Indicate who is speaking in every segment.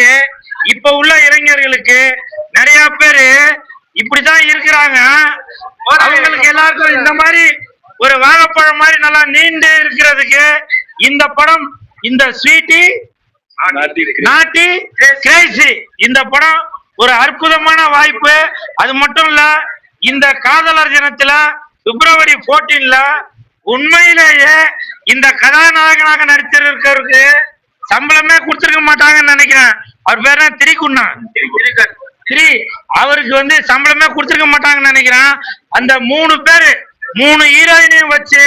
Speaker 1: உண்மையிலேயே இப்ப உள்ள இளைஞர்களுக்கு நிறைய பேரு இப்படிதான் இருக்கிறாங்க. அவங்களுக்கு எல்லாருக்கும் இந்த மாதிரி ஒரு வாழைப்பழம் மாதிரி நல்லா நீண்டு இருக்கிறதுக்கு இந்த படம், இந்த ஸ்வீட்டி நாட்டி கிரேசி இந்த படம் ஒரு அற்புதமான வாய்ப்பு. அது மட்டும் இல்ல, இந்த காதலர் தினத்துல பிப்ரவரி 14ல உண்மையிலேயே இந்த கதாநாயகனாக நடிச்சிருக்கிறதுக்கு சம்பளமே கொடுத்திருக்க மாட்டாங்கன்னு நினைக்கிறேன். அவர் பேர் என்ன? திரிகுண்ணா அவருக்கு சம்பளமே கொடுத்திருக்க மாட்டாங்கன்னு நினைக்கிறேன். அந்த 3 பேரு 3 ஹீரோயினையும் வச்சு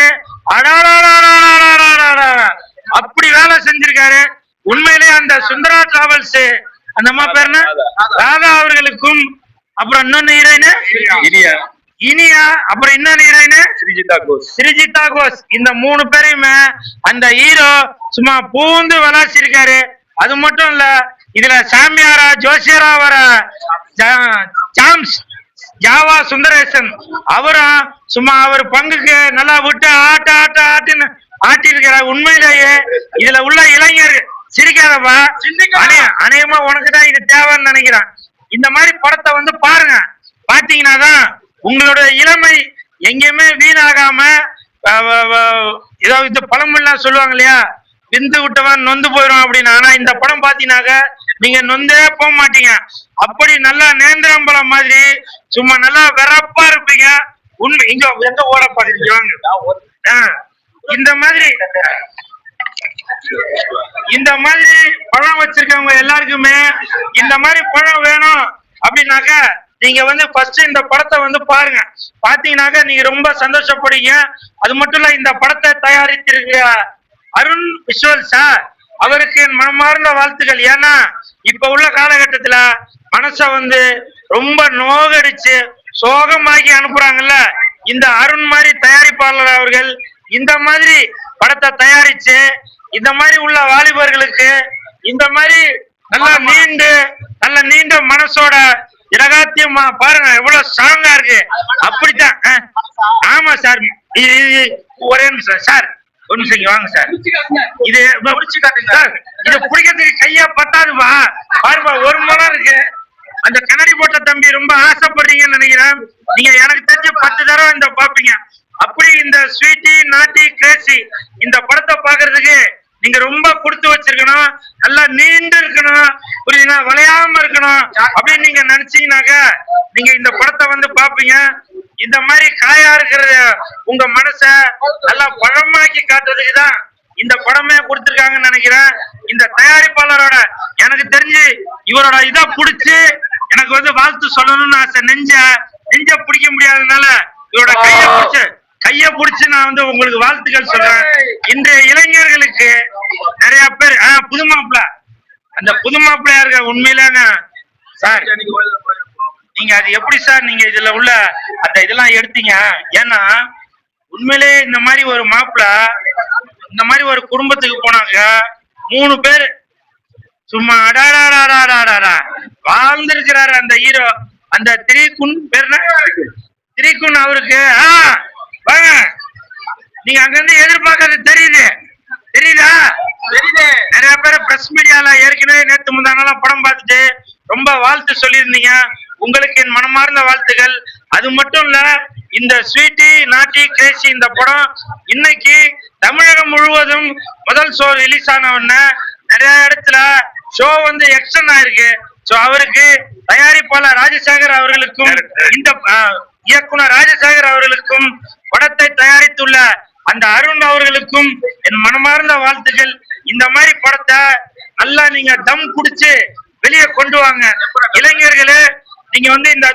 Speaker 1: அப்படி வேலை செஞ்சிருக்காரு. உண்மையிலேயே அந்த சுந்தரா டிராவல்ஸ் அந்த அம்மா பேர் என்ன, ராதா அவர்களுக்கும், அப்புறம் இன்னொன்னு ஹீரோயின் இனியா, அப்புறம் இன்னொன்னு ஹீரோயின் ஸ்ரீஜிதா கோஷ், இந்த 3 பேரையுமே அந்த ஹீரோ சும்மா பூந்து விளாசிருக்காரு. அது மட்டும் இல்ல, இதுல சாமியாரா ஜோசியரா வர ஜாவா சுந்தரேசன் அவரும் சும்மா அவர் பங்குக்கு நல்லா விட்டு ஆட்டுன்னு ஆட்டிருக்கிறார். உண்மையிலேயே இதுல உள்ள இளைஞர் சிரிக்காதப்பா, அநேகமா உனக்குதான் இது தேவைன்னு நினைக்கிறேன். இந்த மாதிரி படத்தை பாருங்க. பாத்தீங்கன்னா தான் உங்களோட இளமை எங்கேயுமே வீணாகாம, ஏதாவது பழமெல்லாம் சொல்லுவாங்க இல்லையா, விந்து விட்டவன் நொந்து போயிடும் அப்படின்னு. ஆனா இந்த படம் பாத்தீங்கன்னாக்க நீங்க நொந்தே போக மாட்டீங்க. அப்படி நல்லா நேந்திரம்பலம் மாதிரி சும்மா நல்லா வெறப்பா இருப்பீங்க. உண்மை இங்க எந்த ஓட பாருங்க. இந்த மாதிரி பழம் வச்சிருக்கவங்க எல்லாருக்குமே இந்த மாதிரி பழம் வேணும் அப்படின்னாக்க நீங்க ஃபர்ஸ்ட் இந்த படத்தை பாருங்க. பாத்தீங்கன்னாக்க நீங்க ரொம்ப சந்தோஷப்படுவீங்க. அது மட்டும் இல்ல, இந்த படத்தை தயாரித்திருக்க அருண் விஷுவல் சார் அவருக்கு என் மனமார்ந்த வாழ்த்துக்கள். ஏன்னா இப்ப உள்ள காலகட்டத்துல மனச ரொம்ப நோகடிச்சு சோகமாக்கி அனுப்புறாங்கல்ல, இந்த அருண் மாதிரி தயாரிப்பாளர் அவர்கள் இந்த மாதிரி படத்தை தயாரிச்சு இந்த மாதிரி உள்ள வாலிபர்களுக்கு இந்த மாதிரி நல்ல நீண்ட மனசோட இரகாத்தியமா பாருங்க, எவ்வளவு ஸ்ட்ராங்கா இருக்கு. அப்படித்தான். ஆமா சார், ஒரே நிமிஷம் சார், ஒரு நிமிஷம் வாங்க சார். இது இது பிடிக்கிறதுக்கு கையா பத்தாதுமா, பாருப்பா 1 மணி இருக்கு. அந்த கண்ணாடி போட்ட தம்பி ரொம்ப ஆசைப்படுறீங்கன்னு நினைக்கிறேன். நீங்க எனக்கு தெரிஞ்சு 10 தடவை இந்த பாப்பீங்க. அப்படி இந்த ஸ்வீட்டி நாட்டி கிரேசி இந்த படத்தை பாக்குறதுக்கு நீங்க ரொம்ப கொடுத்து வச்சிருக்கணும். நல்லா நீண்டு இருக்கணும், புரியுதுன்னா, வளையாம இருக்கணும் அப்படின்னு நீங்க நினைச்சீங்கன்னாக்க நீங்க இந்த படத்தை பாப்பீங்க. இந்த மாதிரி காயா இருக்கிறது உங்க மனச நல்லா பழமாக்கி காட்டுறதுக்கு தான் இந்த படமே கொடுத்திருக்காங்கன்னு நினைக்கிறேன். இந்த தயாரிப்பாளரோட எனக்கு தெரிஞ்சு இவரோட இதை பிடிச்சு எனக்கு வாழ்த்து சொல்லணும்னு ஆசை. நெஞ்ச பிடிக்க முடியாததுனால இவரோட கைய பிடிச்சு நான் உங்களுக்கு வாழ்த்துக்கள் சொல்றேன். இன்றைய இளைஞர்களுக்கு நிறைய பேர் புது மாப்பிள்ள, அந்த புது மாப்பிள்ளையா இருக்க உண்மையிலான சார், நீங்க அது எப்படி சார் நீங்க இதுல உள்ள அந்த இதெல்லாம் எடுத்தீங்க? ஏன்னா உண்மையிலே இந்த மாதிரி ஒரு மாப்பிள்ள இந்த மாதிரி ஒரு குடும்பத்துக்கு போனாங்க 3 பேர் சும்மா அடாடாடாடாடாடா வாழ்ந்திருக்கிறாரு அந்த ஹீரோ. அந்த திரிகுன் அவருக்கு வாங்க, நீங்க அங்கிருந்து எதிர்பார்க்கறது தெரியுதா? நிறைய பேர் பிரஸ் மீடியால ஏற்கனவே நேற்று முந்தானால படம் பார்த்துட்டு ரொம்ப வாழ்த்து சொல்லியிருந்தீங்க. உங்களுக்கு என் மனமார்ந்த வாழ்த்துக்கள். அது மட்டும் இல்ல, இந்த ஸ்வீட்டி நாட்டி கிரேசி இந்த படம் இன்னைக்கு தமிழகம் முழுவதும் முதல் ஷோ ரிலீஸ் ஆன உடனே நிறைய இடத்துல ஷோ எக்ஸ்டன் ஆயிருக்கு. சோ அவருக்கு தயாரிப்பாளர் ராஜசேகர் அவர்களுக்கும் இந்த இயக்குனர் ராஜசேகர் அவர்களுக்கும் படத்தை தயாரித்துள்ள அந்த அருண் அவர்களுக்கும் என் மனமார்ந்த வாழ்த்துக்கள். இந்த மாதிரி படத்தை நல்லா நீங்க தம் குடிச்சு வெளியே கொண்டு வாங்க. இளைஞர்களே, நீங்க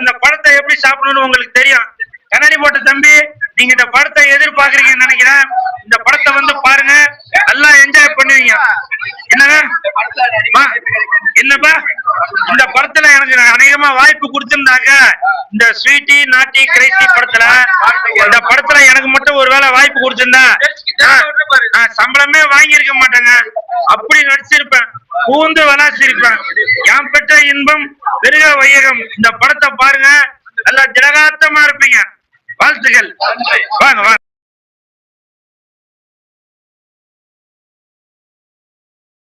Speaker 1: இந்த படத்தை எப்படி சாப்பிடணும்னு உங்களுக்கு தெரியும். கண்ணாடி போட்ட தம்பி, நீங்க இந்த படத்தை எதிர்பார்க்கறீங்கன்னு நினைக்கிறேன். இந்த படத்தை பாருங்க, நல்லா என்ஜாய் பண்ணுவீங்க. என்னப்பா இந்த படத்துல எனக்கு அநேகமா வாய்ப்பு கொடுத்திருந்தாங்க. இந்த ஸ்வீட்டி நாட்டி கிரேசி இந்த படத்துல எனக்கு மட்டும் ஒருவேளை வாய்ப்பு கொடுத்திருந்தா நான் சம்பளமே வாங்கியிருக்க மாட்டேங்க. அப்படி நடிச்சிருப்பேன், பூந்து விளாசிருப்பேன். யாம் பெற்ற இன்பம் பெருக வையகம். இந்த படத்தை பாருங்க, நல்லா திலகாத்தமா இருப்பீங்க. வாழ்த்துக்கள். வாங்க வாங்க.